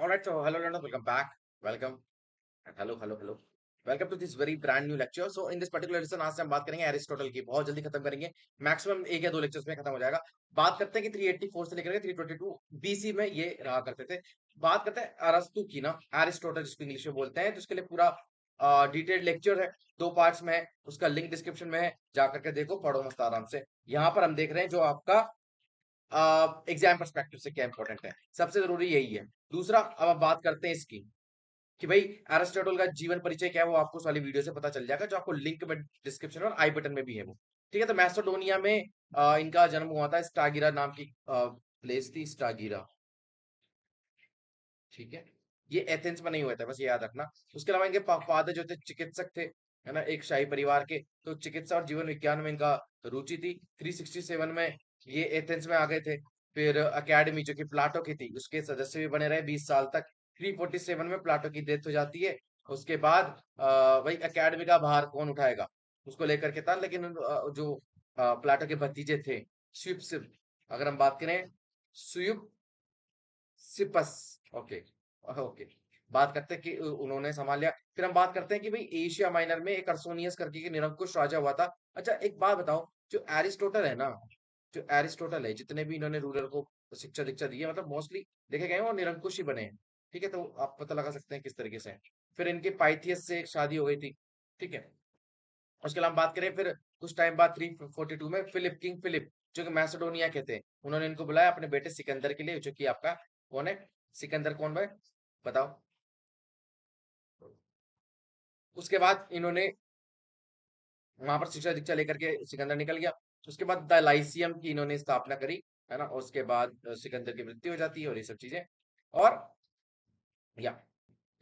All right, so hello, London. Welcome back. Welcome and hello. Welcome to this very brand new lecture. So in this particular lesson आज से हम बात करेंगे Aristotle की बहुत जल्दी खत्म करेंगे मैक्सिमम एक या दो लेक्चर्स में खत्म हो जाएगा। बात करते हैं कि 384 से लेकर के 322 बीसी में ये रहा करते थे। बात करते हैं अरस्तु की ना एरिस्टोटल जिसको इंग्लिश में बोलते हैं तो इसके लिए पूरा डिटेल्ड लेक्चर है, दो पार्ट्स में है, उसका लिंक डिस्क्रिप्शन में है, जाकर के देखो पढ़ो मस्त आराम से। यहाँ पर हम देख रहे हैं जो आपका एग्जाम पर्सपेक्टिव से क्या इंपॉर्टेंट है, सबसे जरूरी यही है। दूसरा अब आप बात करते हैं इसकी कि भाई एरिस्टोटल का जीवन परिचय क्या है, वो आपको उस वाली वीडियो से पता चल जाएगा जो आपको लिंक में डिस्क्रिप्शन और आई बटन में भी है वो। ठीक है, तो मैसेडोनिया में इनका जन्म हुआ था, स्टागिरा नाम की प्लेस थी, स्टागिरा। ठीक है, ये एथेंस में नहीं हुआ था, बस ये याद रखना। उसके अलावा इनके फादर जो थे चिकित्सक थे, है ना, एक शाही परिवार के। तो चिकित्सा और जीवन विज्ञान में इनका रुचि थी। 367 में ये एथेंस में आ गए थे। फिर अकेडमी जो कि प्लाटो की थी उसके सदस्य भी बने रहे 20 साल तक। 347 में प्लाटो की डेथ हो जाती है। उसके बाद वही अकेडमी का भार कौन उठाएगा उसको लेकर के था, लेकिन जो प्लाटो के भतीजे थे, स्यूप, अगर हम बात करें सुयुप सिपस। ओके ओके, बात करते हैं कि उन्होंने संभाल लिया। फिर हम बात करते हैं कि भाई एशिया माइनर में एक अर्सोनियस करके के निरंकुश राजा हुआ था। अच्छा एक बात बताओ, जो एरिस्टोटल है ना, जो एरिस्टोटल है, जितने भी इन्होंने रूलर को शिक्षा दीक्षा दी है, मतलब मोस्टली देखे गए हैं वो निरंकुश ही बने हैं। ठीक है, तो आप पता लगा सकते हैं किस तरीके से है। फिर इनके पाइथियस से एक शादी हो गई थी। ठीक है, उसके अलावा हम बात करें फिर कुछ टाइम बाद 342 में किंग फिलिप जो कि मैसेडोनिया के थे, उन्होंने इनको बुलाया अपने बेटे सिकंदर के लिए, जो कि आपका कौन है, सिकंदर कौन भाई बताओ। उसके बाद इन्होंने वहां पर शिक्षा दीक्षा लेकर के सिकंदर निकल गया। उसके बाद द लाइसियम की इन्होंने स्थापना करी, है ना। और उसके बाद सिकंदर की मृत्यु हो जाती है और ये सब चीजें। और या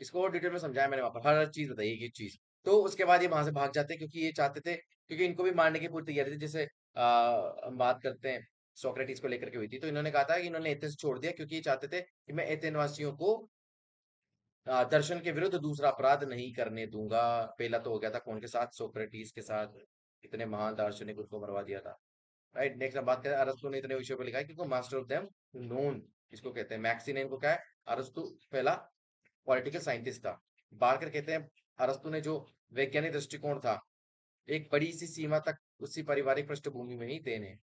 इसको और डिटेल में समझाया मैंने वहां पर, हर चीज बताई एक एक चीज। तो उसके बाद ये वहां से भाग जाते हैं क्योंकि ये चाहते थे, क्योंकि इनको भी मारने की पूरी तैयारी थी। जैसे हम बात करते हैं सोक्रेटिस को लेकर के हुई थी, तो इन्होंने कहा था कि इन्होंने एथेंस छोड़ दिया क्योंकि ये चाहते थे कि मैं एथेन वासियों को दर्शन के विरुद्ध दूसरा अपराध नहीं करने दूंगा। पहला तो हो गया था कौन के साथ, सोक्रेटिस के साथ। इतने महान दार्शनिक उनको मरवा दिया था। राइट, नेक्स्ट हम बात करें, अरस्तु ने इतने विषयों पर लिखा है क्योंकि मास्टर ऑफ देम नोन इसको कहते हैं। मैक्सी ने इनको क्या है, अरस्तु पहला पॉलिटिकल साइंटिस्ट था। बारकर कहते हैं अरस्तु ने जो वैज्ञानिक दृष्टिकोण था एक बड़ी सी सीमा तक उसी पारिवारिक पृष्ठभूमि में ही देने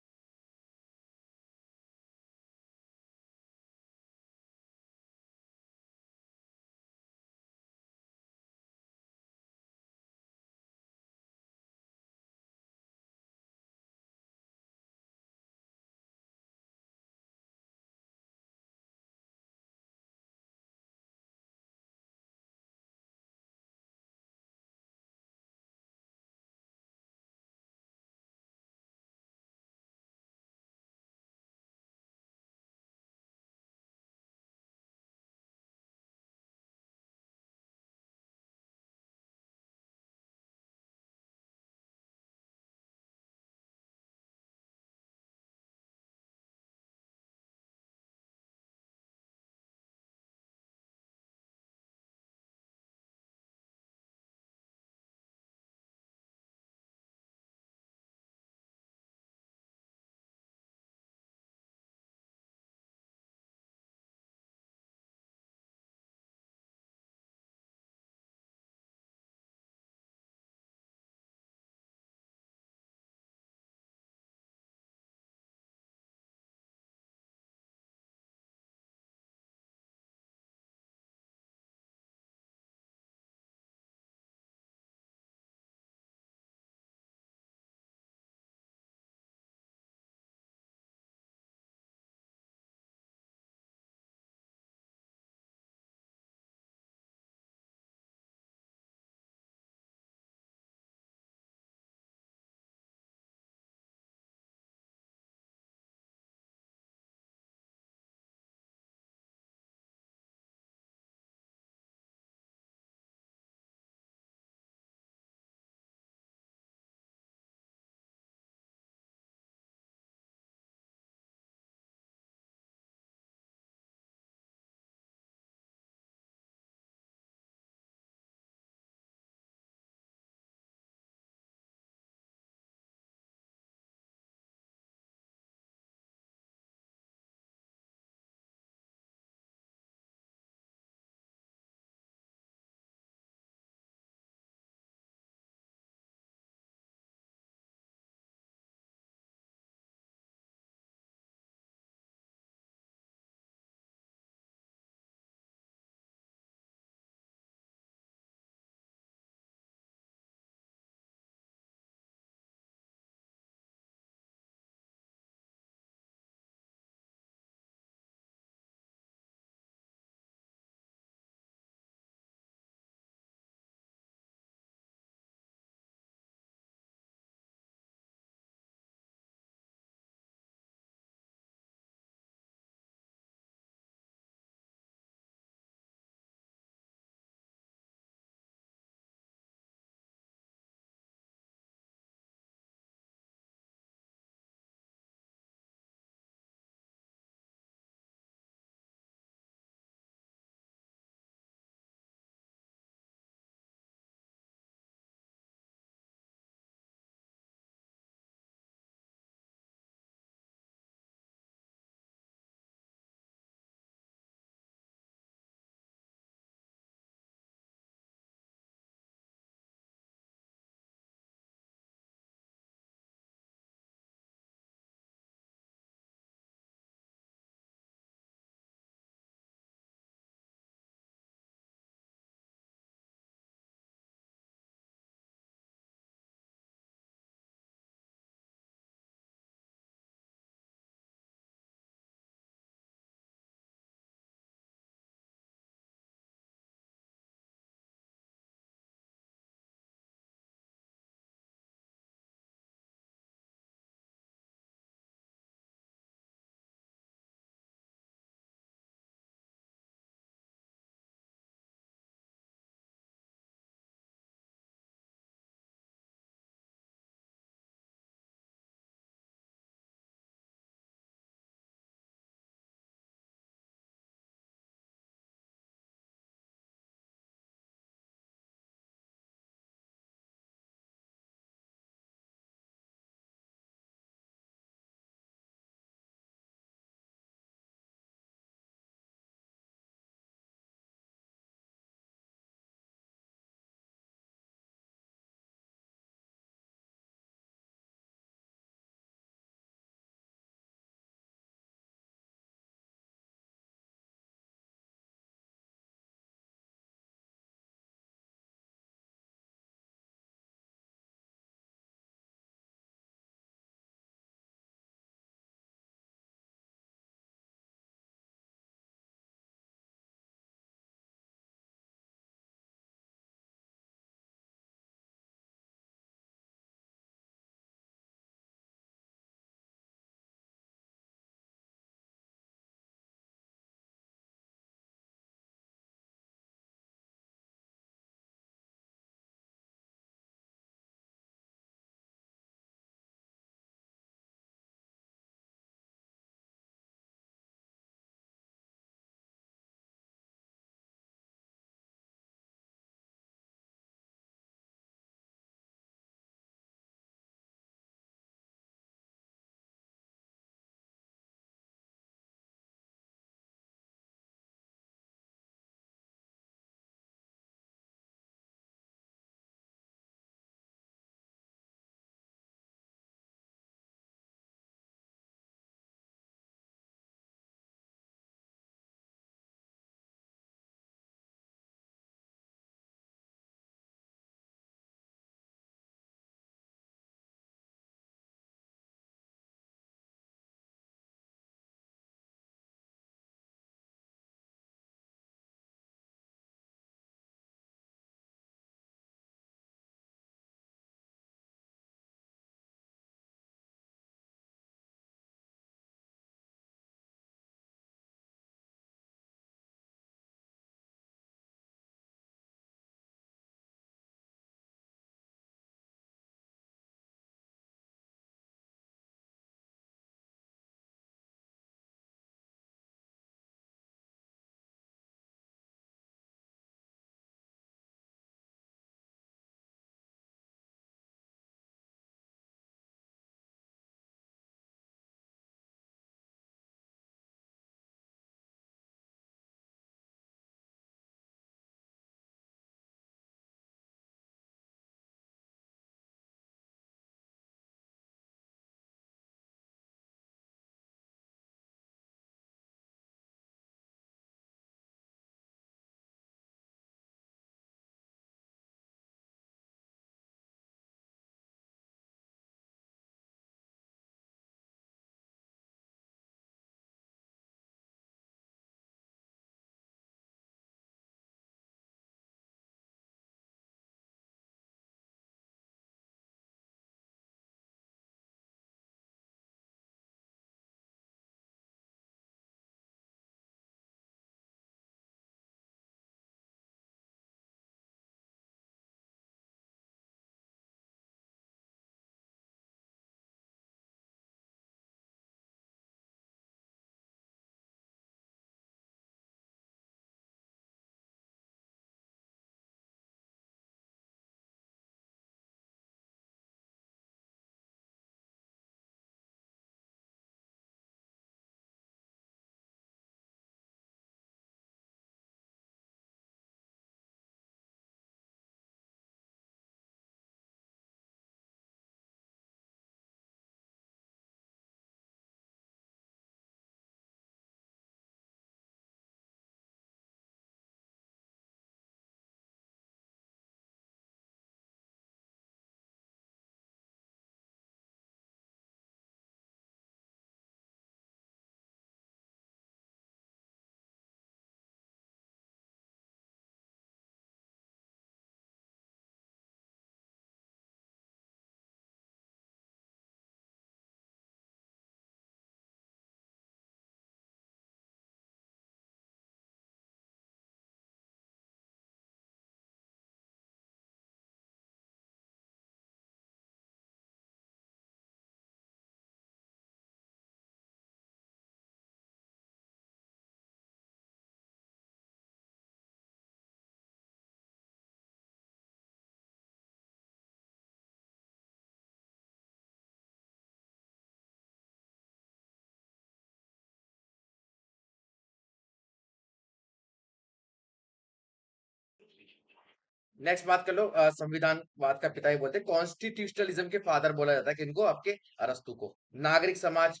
नेक्स्ट बात कर लो, संविधानवाद का पिता ही बोलते हैं, कॉन्स्टिट्यूशनलिज्म के फादर बोला जाता है किनको, आपके अरस्तु को। नागरिक समाज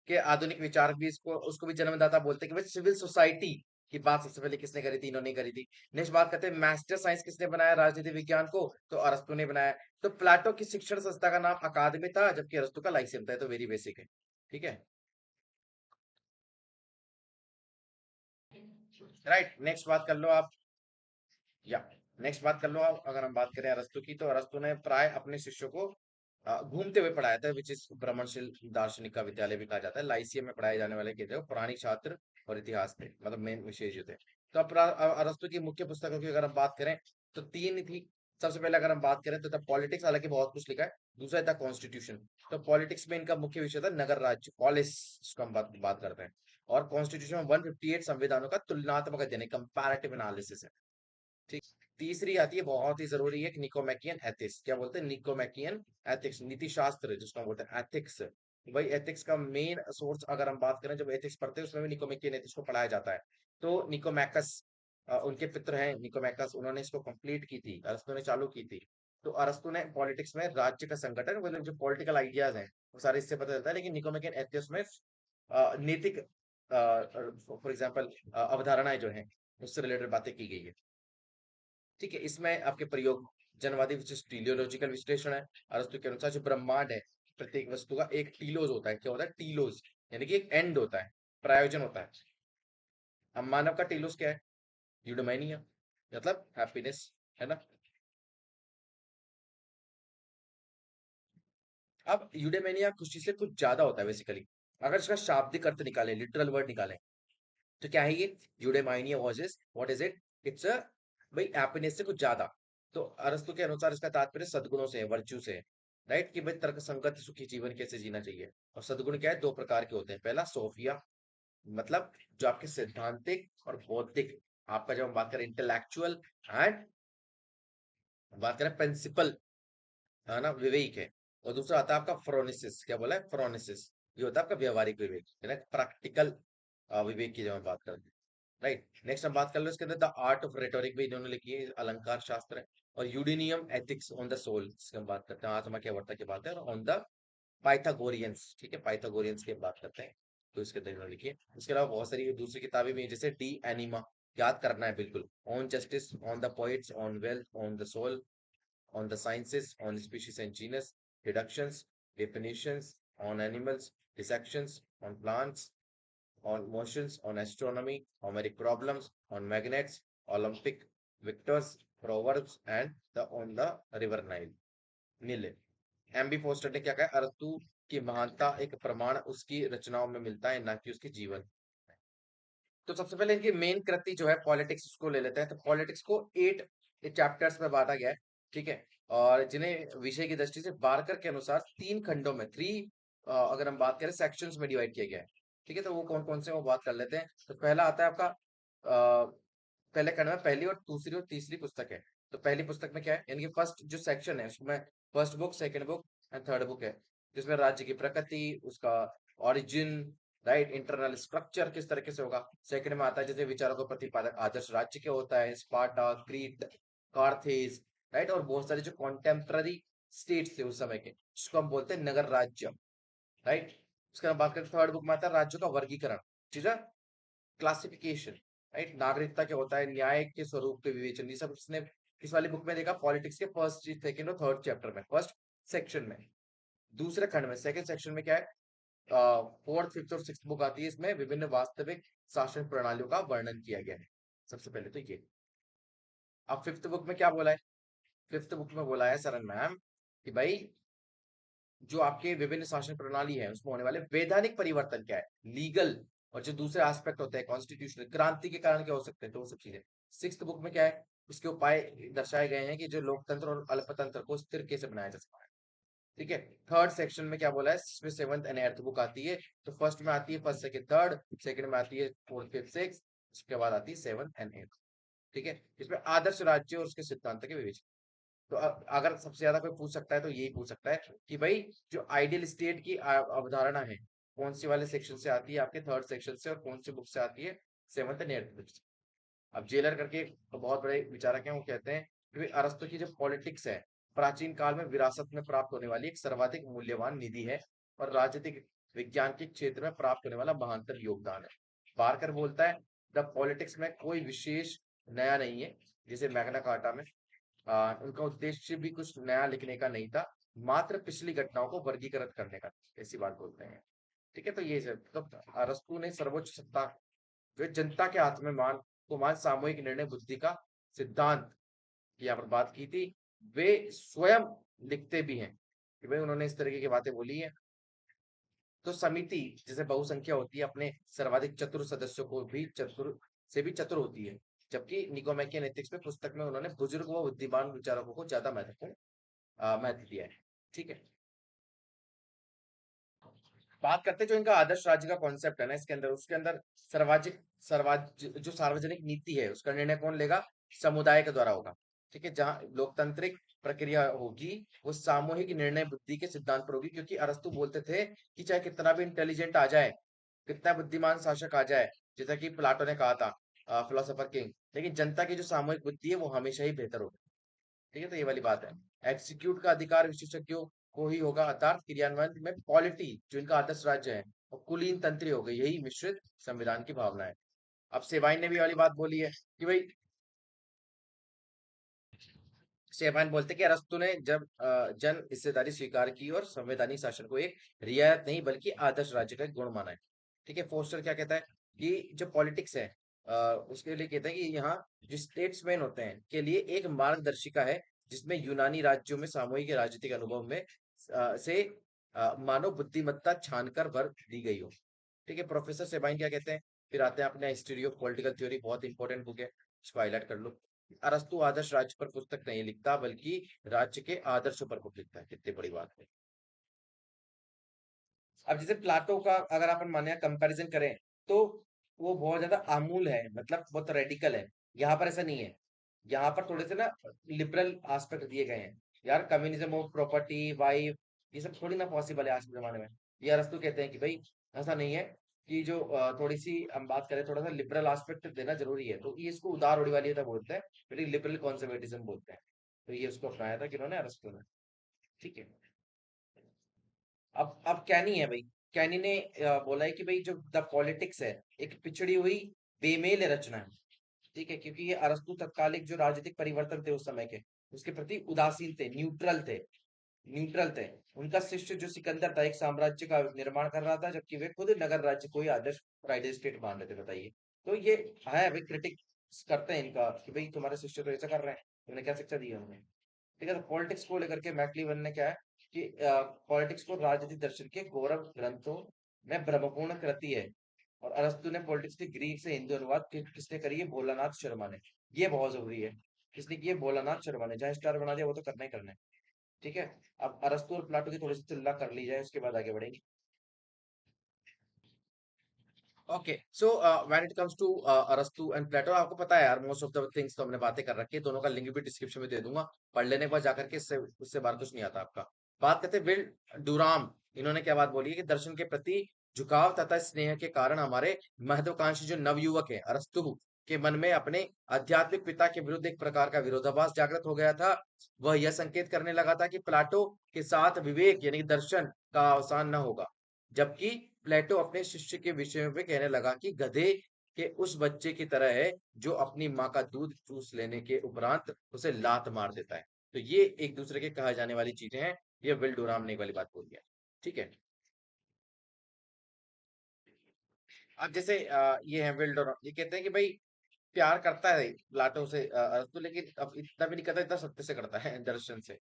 के आधुनिक विचार भी इसको उसको भी जन्मदाता बोलते हैं कि भाई सिविल सोसाइटी की बात सबसे पहले किसने करी थी, इन्होंने करी थी। नेक्स्ट बात करते हैं मास्टर साइंस किसने बनाया राजनीति विज्ञान को, तो अरस्तु ने बनाया। तो प्लाटो की शिक्षण संस्था का नाम अकादमी था, जबकि अरस्तु का लाइसियम था, तो वेरी बेसिक है। ठीक है, राइट। नेक्स्ट बात कर लो आप, या नेक्स्ट बात कर लो आप, अगर हम बात करें अरस्तु की, तो अरस्तु ने प्राय अपने शिष्यों को घूमते हुए पढ़ाया था, विच इज भ्रमणशील दार्शनिक का विद्यालय भी कहा जाता है। लाइसियम में पढ़ाए जाने वाले के थे वो पुरानी छात्र और इतिहास थे, मतलब मेन विषय जो थे। तो अब अरस्तु की मुख्य पुस्तकों की अगर हम बात करें तो तीन थी। सबसे पहले अगर हम बात करें तो पॉलिटिक्स, हालांकि बहुत कुछ लिखा है। दूसरा था कॉन्स्टिट्यूशन। तो पॉलिटिक्स में इनका मुख्य विषय था नगर राज्य, पॉलिस, इसको हम बात करते हैं। और कॉन्स्टिट्यूशन में 158 संविधानों का तुलनात्मक अध्ययन, कंपैरेटिव एनालिसिस है। ठीक। तीसरी आती है, बहुत ही जरूरी है, निकोमैकियन एथिक्स। क्या बोलते हैं, निकोमैकियन एथिक्स, नीति शास्त्र जिसको हम बोलते हैं एथिक्स। भाई एथिक्स का मेन सोर्स अगर हम बात करें, जब एथिक्स पढ़ते हैं उसमें भी निकोमैकियन एथिक्स को पढ़ाया जाता है। तो निकोमैकस, उनके पित्र हैं निकोमैकस, उन्होंने इसको कंप्लीट की थी, अरस्तु ने चालू की थी। तो अरस्तु ने पॉलिटिक्स में राज्य का संगठन, मतलब जो पॉलिटिकल आइडियाज हैं वो सारे इससे पता चलता है। लेकिन निकोमैकियन एथिक्स में नैतिक, फॉर एग्जाम्पल, अवधारणाएं जो हैं उससे रिलेटेड बातें की गई है। ठीक है, इसमें आपके प्रयोग जनवादी विशिष्ट टीलियोलॉजिकल विश्लेषण है। अरस्तु के अनुसार जो ब्रह्मांड है, प्रत्येक वस्तु का एक टीलोज होता है। क्या होता है टीलोज, यानी कि एक एंड होता है, प्रायोजन होता है। अब मानव का टीलोज क्या है, यूडोमाइनिया, मतलब हैप्पीनेस, है ना। अब यूडेमेनिया खुशी से कुछ ज्यादा होता है बेसिकली। अगर इसका शाब्दिक अर्थ निकाले, लिटरल वर्ड निकाले, तो क्या है ये, eudaimonia was is what is it, it's a, भाई हैप्पीनेस से कुछ ज्यादा। तो अरस्तु के अनुसार इसका तात्पर्य सद्गुणों से है, वर्च्यू से है। राइट, कि भाई तर्क संगत सुखी जीवन कैसे जीना चाहिए। और सद्गुण क्या है, दो प्रकार के होते हैं। पहला सोफिया, मतलब जो आपके सैद्धांतिक और बौद्धिक, आपका जब हम बात करें इंटेलेक्चुअल एंड बात करें प्रिंसिपल, है ना, विवेक है। और दूसरा आता है आपका फ्रोनिसिस। क्या बोला है, फ्रोनिसिस, ये होता है आपका व्यवहारिक विवेक, है ना, प्रैक्टिकल विवेक की जब हम बात करते हैं। राइट, नेक्स्ट हम बात कर लो इसके अंदर द आर्ट ऑफ रेटोरिक भी इन्होंने लिखी है, अलंकार शास्त्र है। और यूडिनियम एथिक्स ऑन द सोल, इसकी हम बात करते हैं, आत्मा की अवर्ता की बात है। और ऑन द पाइथागोरियंस, ठीक है, पाइथागोरियंस की बात करते हैं, तो इसके अंदर इन्होंने लिखी है। इसके अलावा बहुत सारी दूसरी किताबें भी हैं, जैसे डी एनिमा, याद करना है बिल्कुल, on justice, on the poets, on wealth, on the soul, on the sciences, on species and genus, deductions, definitions, on animals, dissections, on plants, on motions, on astronomy, numeric problems, on magnets, Olympic victors, proverbs, and the on the river Nile. नीले, MB poster ने क्या कहा, अरस्तु की महानता एक प्रमाण उसकी रचनाओं में मिलता है, ना कि उसके जीवन। तो सबसे पहले इनकी मेन कृति जो है पॉलिटिक्स, उसको ले लेते हैं। तो पॉलिटिक्स को 8 चैप्टर्स में बांटा गया है। ठीक है, और जिन्हें विषय की दृष्टि से बारकर के अनुसार 3 खंडों में, थ्री, अगर हम बात करें सेक्शंस में डिवाइड किया गया है। ठीक है, तो वो कौन कौन से वो बात कर लेते हैं। तो पहला आता है आपका, पहले खंड में पहली और दूसरी और तीसरी पुस्तक है। तो पहली पुस्तक में क्या है, यानी कि फर्स्ट जो सेक्शन है उसमें first book, second book and third book है, जिसमें राज्य की प्रकृति, उसका ओरिजिन, राइट, इंटरनल स्ट्रक्चर किस तरीके से होगा। सेकंड में आता है जैसे विचारों का प्रतिपादक आदर्श राज्य क्या होता है, स्पार्टा, क्रीट, कार्थेज, राइट, और बहुत सारे जो कॉन्टेम्प्ररी स्टेट्स थे उस समय के, जिसको हम बोलते हैं नगर राज्य। राइट, उसके बाद बात करें थर्ड बुक में आता है राज्यों का वर्गीकरण, ठीक है, क्लासिफिकेशन। राइट, नागरिकता क्या होता है, न्याय के स्वरूप के विवेचन, ये सब इसने इस वाली बुक में देखा पॉलिटिक्स के फर्स्ट, सेकंड और थर्ड चैप्टर में, फर्स्ट सेक्शन में। दूसरे खंड में सेकंड सेक्शन में क्या है, फोर्थ, फिफ्थ और सिक्स बुक आती है, इसमें विभिन्न वास्तविक शासन प्रणालियों का वर्णन किया गया है। सबसे पहले तो ये। अब फिफ्थ बुक में क्या बोला है, फिफ्थ बुक में बोला है सरन मैम कि भाई जो आपके विभिन्न शासन प्रणाली है उसमें होने वाले वैधानिक परिवर्तन क्या है, लीगल, और जो दूसरे एस्पेक्ट होते हैं कॉन्स्टिट्यूशनल, क्रांति के कारण क्या हो सकते हैं, तो वो सब चीजें। सिक्स्थ बुक में क्या है, उसके उपाय दर्शाए गए हैं कि जो लोकतंत्र और अल्पतंत्र को स्थिर कैसे बनाया जा सकता है। ठीक है, थर्ड सेक्शन में क्या बोला है, इसमें सेवंथ एंड एर्थ बुक आती है। तो फर्स्ट में आती है फर्स्ट सेकंड थर्ड, सेकंड में आती है फोर्थ फिफ्थ सिक्स, उसके बाद आती है सेवंथ एंड एर्थ। ठीक है, इसमें आदर्श राज्य और उसके सिद्धांत के विवेचन। तो अगर सबसे ज्यादा कोई पूछ सकता है तो यही पूछ सकता है कि भाई जो आइडियल स्टेट की अवधारणा है, कौन सी वाले सेक्शन से आती है, आपके थर्ड सेक्शन से, और कौन सी बुक से आती है, सेवंथ एंड एट्थ बुक से। अब जेलर करके एक बहुत बड़े विचारक हैं, वो कहते हैं कि भाई अरस्तु की जो पॉलिटिक्स है प्राचीन काल में विरासत में प्राप्त होने वाली एक सर्वाधिक मूल्यवान निधि है और राजनीतिक विज्ञान के क्षेत्र में प्राप्त होने वाला महानतम योगदान है। बारकर बोलता है द पॉलिटिक्स में कोई विशेष नया नहीं है, जैसे मैग्ना कार्टा में उनका उद्देश्य भी कुछ नया लिखने का नहीं था, मात्र पिछली घटनाओं को वर्गीकृत करने का, ऐसी बात बोलते हैं। ठीक है, तो ये सब तो अरस्तु ने सर्वोच्च सत्ता जो जनता के हाथ में मान सामूहिक निर्णय बुद्धि का सिद्धांत की यहाँ पर बात की थी। वे स्वयं लिखते भी हैं कि भाई उन्होंने इस तरीके की बातें बोली है। तो समिति जैसे बहुसंख्या होती है अपने सर्वाधिक चतुर सदस्यों को भी चतुर से भी चतुर होती है, जबकि निकोमैकियन एथिक्स में पुस्तक में उन्होंने बुजुर्ग व बुद्धिमान विचारकों को ज्यादा महत्वपूर्ण महत्व दिया है। ठीक है, बात करते हैं जो इनका आदर्श राज्य का कॉन्सेप्ट है ना, इसके अंदर उसके अंदर सर्वाधिक सर्वाज जो सार्वजनिक नीति है उसका निर्णय कौन लेगा? समुदाय के द्वारा होगा। ठीक है, जहां लोकतांत्रिक प्रक्रिया होगी वो सामूहिक निर्णय बुद्धि के सिद्धांत पर होगी, क्योंकि अरस्तु बोलते थे कि चाहे कितना भी इंटेलिजेंट आ जाए, कितना बुद्धिमान शासक आ जाए, जैसा कि प्लाटो ने कहा था फिलोसोफर किंग, लेकिन जनता की जो सामूहिक बुद्धि है वो हमेशा ही बेहतर होगी। ठीक है, तो ये वाली बात है। एग्जीक्यूट का अधिकार विशेषज्ञों को ही होगा, अर्थात क्रियान्वयन में पॉलिटी जो इनका आदर्श राज्य है और कुलीन तंत्री हो गई, यही मिश्रित संविधान की भावना है। अब सेबाइन ने भी वाली बात बोली है कि भाई सेबाइन बोलते हैं कि अरस्तु ने जब जन हिस्सेदारी स्वीकार की और संवैधानिक शासन को एक रियायत नहीं बल्कि आदर्श राज्य का एक गुण माना है। ठीक है, फोस्टर क्या कहता है कि जो पॉलिटिक्स है उसके लिए कहता है कि यहाँ जो स्टेट्समैन होते हैं के लिए एक मार्गदर्शिका है, जिसमें यूनानी राज्यों में सामूहिक राजनीतिक अनुभव में से मानव बुद्धिमत्ता छानकर भर दी गई हो। ठीक है, प्रोफेसर सेबाइन क्या कहते हैं, फिर आते हैं अपने हिस्ट्री ऑफ पॉलिटिकल थ्योरी, बहुत इंपॉर्टेंट बुक है, इसको हाईलाइट कर लो। अरस्तु आदर्श राज्य पर पुस्तक नहीं लिखता बल्कि राज्य के आदर्शों पर कुछ लिखता है, कितनी बड़ी बात है। अब जैसे प्लाटो का अगर अपन माने कंपैरिजन करें तो वो बहुत ज्यादा आमूल है, मतलब बहुत रेडिकल है। यहाँ पर ऐसा नहीं है, यहाँ पर थोड़े से ना लिबरल एस्पेक्ट दिए गए हैं। यार कम्युनिज्म ऑफ प्रॉपर्टी वाइफ ये सब थोड़ी ना पॉसिबल है आज के जमाने में। ये अरस्तु कहते हैं कि भाई ऐसा नहीं है, कि जो थोड़ी सी हम बात करें, थोड़ा सा लिबरल एस्पेक्ट देना जरूरी है, तो ये इसको उदार रूढ़िवादिता बोलते हैं, फिर लिबरल कंजर्वेटिज्म बोलते हैं। तो ये उसको अपनाया था किन्होंने, अरस्तु ने। ठीक है, अब कैनी है भाई, कैनी ने बोला है कि भाई जो द पॉलिटिक्स है एक पिछड़ी हुई बेमेल रचना है। ठीक है, क्योंकि ये अरस्तु तत्कालिक जो राजनीतिक परिवर्तन थे उस समय के उसके प्रति उदासीन थे, न्यूट्रल थे। उनका शिष्य जो सिकंदर था एक साम्राज्य का निर्माण कर रहा था, जबकि वे खुद नगर राज्य को ही आदर्श ट्राइडल स्टेट मान रहे थे। बताइए, तो ये है भाई, क्रिटिक करते हैं इनका कि भाई तुम्हारे शिष्य तो ऐसा कर रहे हैं, तुमने क्या शिक्षा दी है उन्हें। ठीक है, तो पॉलिटिक्स को लेकर के मैक्लीवन ने क्या है कि पॉलिटिक्स को राजनीतिक दर्शन के गौरव ग्रंथों में ब्रह्मपूर्ण कृति है। और अरस्तु ने पॉलिटिक्स के ग्रीक से हिंदी अनुवाद किसने करी है? भोलानाथ शर्मा ने। ये बहुत जरूरी है, किसने की है? भोलानाथ शर्मा ने। जहाँ स्टार बना दिया वो तो करना ही करना है। ठीक है, अब अरस्तु और प्लाटो की थोड़ी सी तुलना कर ली जाए, उसके बाद आगे बढ़ेंगे। Okay, so when it comes to अरस्तु एंड प्लेटो, आपको पता है यार मोस्ट ऑफ द थिंग्स तो हमने बातें कर रखी है, दोनों का लिंक भी डिस्क्रिप्शन में दे दूंगा, पढ़ लेने के बाद जाकर के इससे उससे बाहर कुछ नहीं आता आपका। बात करते हैं विल डुराम, इन्होंने क्या बात बोली है कि दर्शन के प्रति झुकाव तथा स्नेह के कारण हमारे महत्वाकांक्षी जो नवयुवक है अरस्तु के मन में अपने आध्यात्मिक पिता के विरुद्ध एक प्रकार का विरोधाभास जागृत हो गया था। वह यह संकेत करने लगा था कि प्लाटो के साथ विवेक यानी कि दर्शन का अवसान न होगा, जबकि प्लेटो अपने शिष्य के विषय में कहने लगा कि गधे के उस बच्चे की तरह है जो अपनी माँ का दूध चूस लेने के उपरांत उसे लात मार देता है। तो ये एक दूसरे के कहा जाने वाली चीजें हैं, ये विल डुराम ने एक वाली बात बोली है। ठीक है, अब जैसे ये है विल डुराम, ये कहते हैं कि भाई प्यार करता है प्लाटो से अरस्तु, लेकिन अब इतना भी नहीं करता, इतना सत्य से करता है दर्शन से।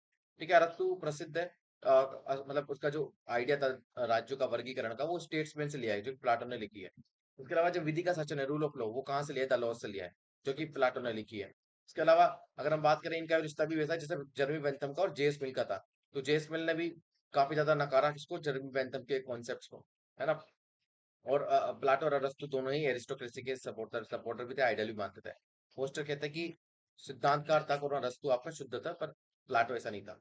ठीक है, अरस्तु प्रसिद्ध है, मतलब उसका जो आइडिया था राज्यों का वर्गीकरण का वो स्टेट्समैन से लिया है, जो प्लाटो ने लिखी है। उसके अलावा जो विधि का शासन है, रूल ऑफ लॉ, वो कहाँ से लिया है? द लॉ से लिया है, जो कि प्लाटो ने लिखी है। इसके अलावा अगर हम बात करें, इनका रिश्ता भी वैसा है जैसे जर्मी बेंथम का और जेम्स मिल का था। तो जेम्स मिल ने भी काफी ज्यादा नकारा किसको? जर्मी बेंथम के कॉन्सेप्ट को, है ना। और प्लाटो और अरस्तु दोनों ही एरिस्टोक्रेसी के सपोर्टर सपोर्टर भी थे, आइडियल भी मानते थे। फोस्टर कहता है कि सिद्धांतकार था और अरस्तु आपका शुद्ध था, पर प्लाटो ऐसा नहीं था।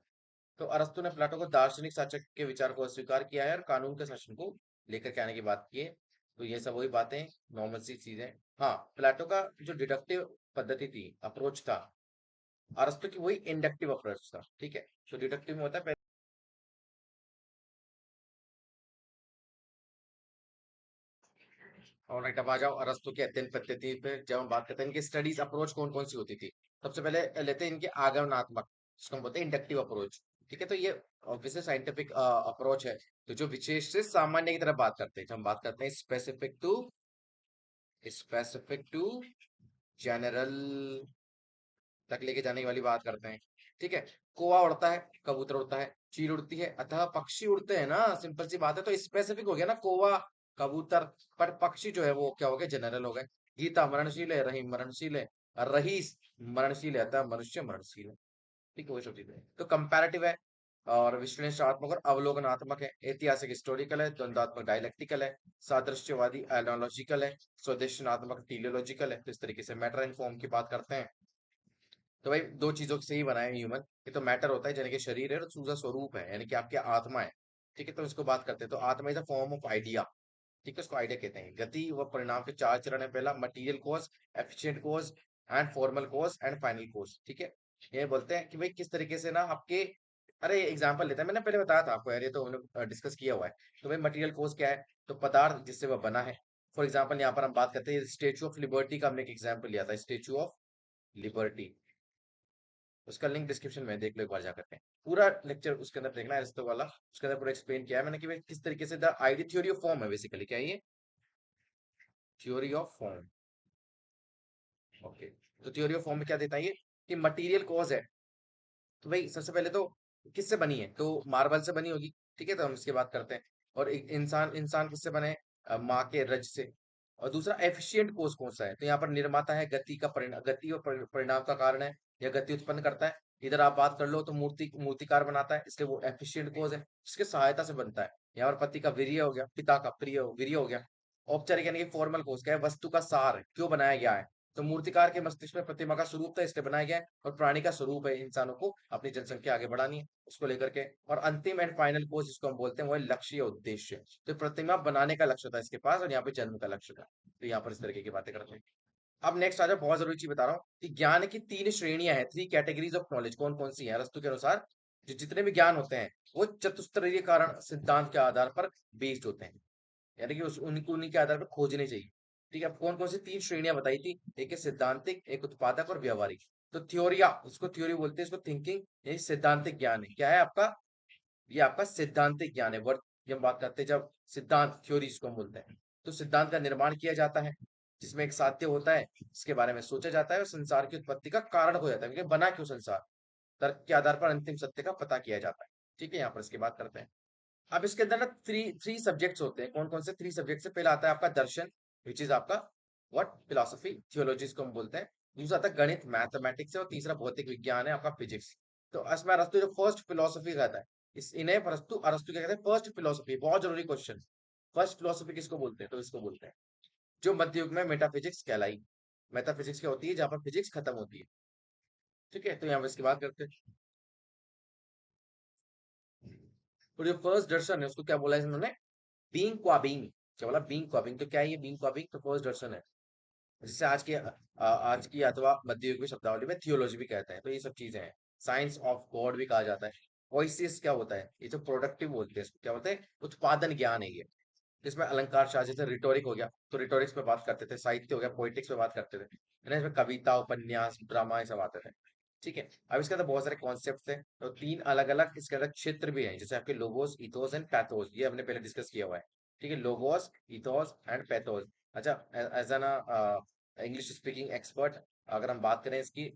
तो अरस्तु ने प्लाटो को दार्शनिक शासक के विचार को अस्वीकार किया है और कानून के शासन को लेकर के आने की बात की है। तो ये सब वही बातें, नॉर्मल सी चीजें। हाँ, प्लाटो का जो डिडक्टिव पद्धति थी, अप्रोच था, अरस्तु की वही इंडक्टिव अप्रोच था, ठीक है। तो डिडक्टिव में होता है और राइट, अब आ जाओ अरस्तु के अध्ययन पद्धति पे। जब हम बात करते हैं इनकी स्टडीज अप्रोच कौन कौन सी होती थी, सबसे पहले लेते हैं इनके आगमनात्मक, जिसको हम बोलते हैं इंडक्टिव अप्रोच, ठीक है। तो ये ऑब्वियसली साइंटिफिक अप्रोच है, तो जो विशेष से सामान्य की तरफ बात करते हैं। जब हम बात करते हैं स्पेसिफिक टू जनरल तक लेके जाने वाली बात करते हैं, ठीक है। कौवा उड़ता है, कबूतर उड़ता है, चील उड़ती है, अतः पक्षी उड़ते हैं ना, सिंपल सी बात है। तो स्पेसिफिक हो गया ना, कौवा, कबूतर। पर पक्षी जो है वो क्या हो गए, जनरल हो गए। गीता मरणशील है, रहीम मरणशील है, रहीस मरणशील है, अतः मनुष्य मरणशील है, ठीक है। वही सब चीजें तो कंपैरेटिव है, और विश्लेषणात्मक और अवलोकनात्मक है, ऐतिहासिक हिस्टोरिकल है, द्वंद्वात्मक डायलेक्टिकल है, सादृश्यवादी एनालॉजिकल है, स्वदेशनात्मक टीलियोलॉजिकल है। तो इस तरीके से मैटर एंड फॉर्म की बात करते हैं। तो भाई दो चीजों से ही बना है ह्यूमन। ये तो मैटर होता है यानी कि शरीर है, और दूसरा स्वरूप है यानी कि आपकी आत्मा है, ठीक है। तो इसको बात करते हैं, तो आत्मा is a form of idea, ठीक है। उसको आइडिया कहते हैं। गति व परिणाम के चार चरण है। पहला material cause, efficient cause, and formal cause, and final cause, ठीक है। ये बोलते हैं कि भाई किस तरीके से ना आपके, अरे एग्जांपल लेते हैं, मैंने पहले बताया था आपको यार, ये तो हमने डिस्कस किया हुआ है। तो भाई मटेरियल कॉज क्या है, तो पदार्थ जिससे वह बना है। फॉर एग्जाम्पल यहाँ पर हम बात करते हैं स्टेचू ऑफ लिबर्टी का, हमने एक एग्जाम्पल लिया था, स्टेचू ऑफ लिबर्टी। उसका लिंक डिस्क्रिप्शन में देख लो एक बार जाकर के, पूरा लेक्चर उसके अंदर देखना है, अरिस्टो वाला। उसके अंदर पूरा एक्सप्लेन किया है मैंने कि भाई किस तरीके से the idea, theory of form है बेसिकली, क्या है ये, थ्योरी ऑफ फॉर्म। ओके, तो थ्योरी ऑफ फॉर्म में क्या देता है ये, कि मटेरियल कॉज है। तो भाई सबसे पहले तो किससे बनी है, तो मार्बल से बनी होगी, ठीक है। तो हम इसकी बात करते हैं। और एक इंसान, इंसान किससे बने, माँ के रज से। और दूसरा एफिशिएंट कोष कौन सा है, तो यहाँ पर निर्माता है, गति का परिणाम, गति और परिणाम का कारण है, या गति उत्पन्न करता है। इधर आप बात कर लो तो मूर्तिकार बनाता है, इसलिए वो एफिशिएंट कोज है, जिसके सहायता से बनता है। यहाँ पर पति का वीर्य हो गया, पिता का प्रिय वीर्य हो गया। औपचारिक यानी कि फॉर्मल कोज क्या है, वस्तु का सार है, क्यों बनाया गया है। तो मूर्तिकार के मस्तिष्क में प्रतिमा का स्वरूप था, इसलिए बनाया गया है। और प्राणी का स्वरूप है, इंसानों को अपनी जनसंख्या आगे बढ़ानी है, उसको लेकर के। और अंतिम एंड फाइनल कोर्स जिसको हम बोलते हैं वो है लक्ष्य या उद्देश्य। तो प्रतिमा बनाने का लक्ष्य था इसके पास, और यहाँ पे जन्म का लक्ष्य था। तो यहाँ पर इस तरीके की बातें करते हैं। अब नेक्स्ट आ जाओ, बहुत जरूरी चीज बता रहा हूँ कि ज्ञान की तीन श्रेणियां हैं, थ्री कैटेगरीज ऑफ नॉलेज। कौन कौन सी है अरस्तु के अनुसार, जो जितने भी ज्ञान होते हैं वो चतुस्तरीय कारण सिद्धांत के आधार पर बेस्ड होते हैं, यानी कि उस उनको उन्हीं के आधार पर खोजने चाहिए, ठीक है। अब कौन कौन सी तीन श्रेणियां बताई थी, एक है सिद्धांतिक, एक उत्पादक और व्यवहारिक। तो थ्योरिया, उसको थ्योरी बोलते हैं, इसको थिंकिंग, यही सिद्धांतिक ज्ञान है। क्या है आपका, ये आपका सिद्धांतिक ज्ञान है। वर्ड की हम बात करते हैं जब, सिद्धांत थ्योरी इसको हम बोलते हैं। तो सिद्धांत का निर्माण किया जाता है, जिसमें एक साध्य होता है, इसके बारे में सोचा जाता है, और संसार की उत्पत्ति का कारण हो जाता है, क्योंकि बना क्यों संसार, तर्क के आधार पर अंतिम सत्य का पता किया जाता है, ठीक है। यहाँ पर इसकी बात करते हैं। अब इसके अंदर ना थ्री थ्री सब्जेक्ट्स होते हैं। कौन कौन से थ्री सब्जेक्ट से, पहला आता है आपका दर्शन, विच इज आपका व्हाट, फिलोसफी, थियोलॉजी इसको हम बोलते हैं। दूसरा आता है गणित, मैथमेटिक्स है। और तीसरा भौतिक विज्ञान है आपका, फिजिक्स। तो इसमें अरस्तु जो फर्स्ट फिलोसफी कहता है, इस इन्हें अरस्तु अरस्तु क्या कहते हैं, फर्स्ट फिलोसफी। बहुत जरूरी क्वेश्चन, फर्स्ट फिलोसफी किसको बोलते हैं, तो इसको बोलते हैं जो मध्य युग में मेटाफिजिक्स कहलाई। मेटाफिजिक्स क्या होती है, जहां पर फिजिक्स खत्म होती है, ठीक है। तो यहाँ पर इसकी बात करते हैं। तो जो फर्स्ट दर्शन है उसको क्या बोला है इन्होंने, बीइंग क्वाबिंग। क्या बोला, बीइंग क्वाबिंग। तो क्या है ये बीइंग क्वाबिंग, तो फर्स्ट दर्शन है, जिसे आज की अथवा मध्य युग की शब्दावली में थियोलॉजी भी कहते हैं। तो ये सब चीजें हैं, साइंस ऑफ गॉड भी कहा जाता है। ओइसिस क्या होता है, ये जो प्रोडक्टिव बोलते हैं इसको, क्या बोलते हैं, उत्पादन ज्ञान है ये। जिसमें अलंकार शास्त्र, जैसे रिटोरिक हो गया, तो रिटोरिक्स पे बात करते थे, साहित्य हो गया, पोइटिक्स पे बात करते थे, है ना। इसमें कविता, उपन्यास, ड्रामा, ये सब आते थे, ठीक है। अब इसके अंदर बहुत सारे कॉन्सेप्ट थे, तो तीन अलग अलग इसके अंदर क्षेत्र भी हैं, जैसे आपके लोगोस, इथोस एंड पैथोस, ये हमने पहले डिस्कस किया हुआ है, ठीक है। Logos, ethos and pathos. अच्छा, as an English speaking expert अगर हम बात करें इसकी,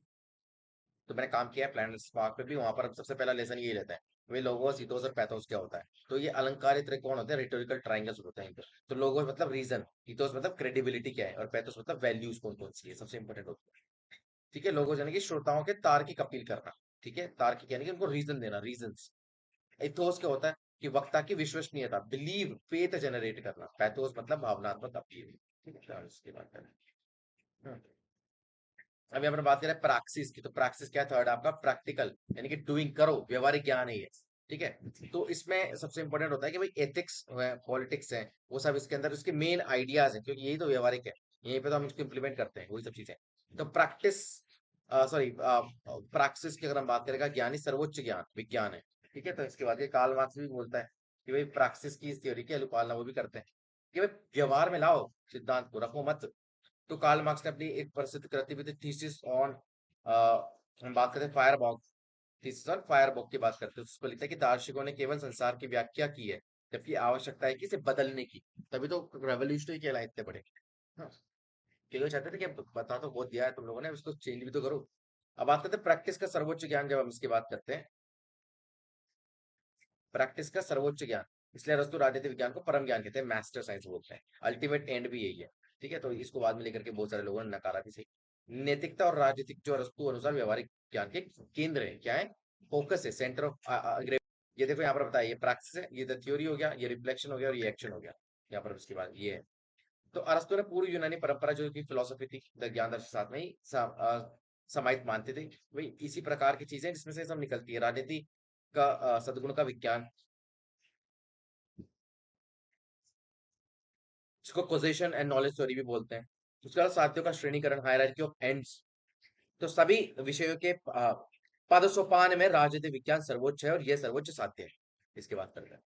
तो मैंने काम किया है प्लैनेट स्पार्क पे भी, वहां पर सबसे पहला लेसन यही रहता है, वे लोगोस, इथोस और पैथोस क्या होता है। तो ये अलंकारित त्रिकोण होते हैं, रिटोरिकल ट्रायंगल्स होते हैं इनके। तो लोगोस मतलब रीजन, इथोस मतलब क्रेडिबिलिटी क्या है, और पैथोस मतलब वैल्यूज कौन कौन सी है, सबसे इंपॉर्टेंट होता है, ठीक है। लोगोस यानी कि श्रोताओं के तार्किक अपील करना, ठीक है। तार्किक यानी कि उनको रीजन देना, रीजंस। इथोस क्या होता है, कि वक्ता की विश्वसनीयता, बिलीव, फेथ जनरेट करना। पैथोस मतलब भावनात्मक अपील, ठीक है। इसके बाद करें। हम्म। अभी अपन बात करें प्रैक्सिस की, तो प्रैक्सिस क्या है, थर्ड आपका प्रैक्टिकल, यानी कि डूइंग, करो, व्यवहारिक ज्ञान है ये, ठीक है। तो इसमें सबसे इंपॉर्टेंट होता है कि भाई एथिक्स है, पॉलिटिक्स है, वो सब इसके अंदर उसके मेन आइडियाज है, क्योंकि यही तो व्यवहारिक है, यहीं पे तो हम इसको इम्प्लीमेंट करते हैं, वही सब चीजें। तो प्रैक्टिस सॉरी, प्राक्सिस की अगर हम बात करें, ज्ञान ही सर्वोच्च ज्ञान विज्ञान है। ठीक है, तो इसके बाद ये कार्ल मार्क्स भी बोलता है कि भाई प्राक्सिस की इस थ्योरी की अनुपालना वो भी करते हैं कि भाई व्यवहार में लाओ सिद्धांत को, रखो मत। तो कार्ल मार्क्स ने अपनी एक प्रसिद्ध कृति भी थी, थीसिस ऑन, हम बात करते हैं फायरबॉग, थीसिस ऑन फायरबॉग की बात करते हैं, उसको लिखता है कि दार्शनिकों ने केवल संसार की व्याख्या की है, जबकि आवश्यकता है कि इसे बदलने की। तभी तो रेवोल्यूशनरी कहलाए इतने बड़े। हाँ, कि लोग चाहते थे कि बता तो बहुत दिया है तुम लोगों ने, उसको चेंज भी तो करो। अब बात करते हैं प्रैक्टिस का सर्वोच्च ज्ञान, जब हम इसकी बात करते हैं, प्रैक्टिस का सर्वोच्च ज्ञान, इसलिए अरस्तु राजनीति विज्ञान को परम ज्ञान कहते हैं, मास्टर साइंस बोलते हैं, अल्टीमेट एंड भी यही है। ठीक है, तो इसको बाद में लेकर के बहुत सारे लोगों ने नकारा भी सही। नैतिकता और राजनीतिक जो अरस्तु अनुसार व्यवहारिक ज्ञान के केंद्र है, क्या है, फोकस है, सेंटर ऑफ। ये देखो यहाँ पर बताइए, ये प्रैक्टिस है, ये द थ्योरी हो गया, ये रिफ्लेक्शन हो गया, और ये एक्शन हो गया। यहाँ पर उसके बाद ये है। तो अरस्तु ने पूर्व यूनानी परंपरा जो की फिलोसफी थी, द ज्ञान दर्शन साथ में ही समाहित मानते थे। वही इसी प्रकार की चीजें जिसमें से सब निकलती है, राजनीति का सद्गुण का विज्ञान, इसको पोजीशन एंड नॉलेज थ्योरी भी बोलते हैं। उसके बाद साध्यों का श्रेणीकरण, हायरार्की ऑफ एंड्स। तो सभी विषयों के पद सोपान में राजनीति विज्ञान सर्वोच्च है, और यह सर्वोच्च साध्य है। इसके बात करते हैं।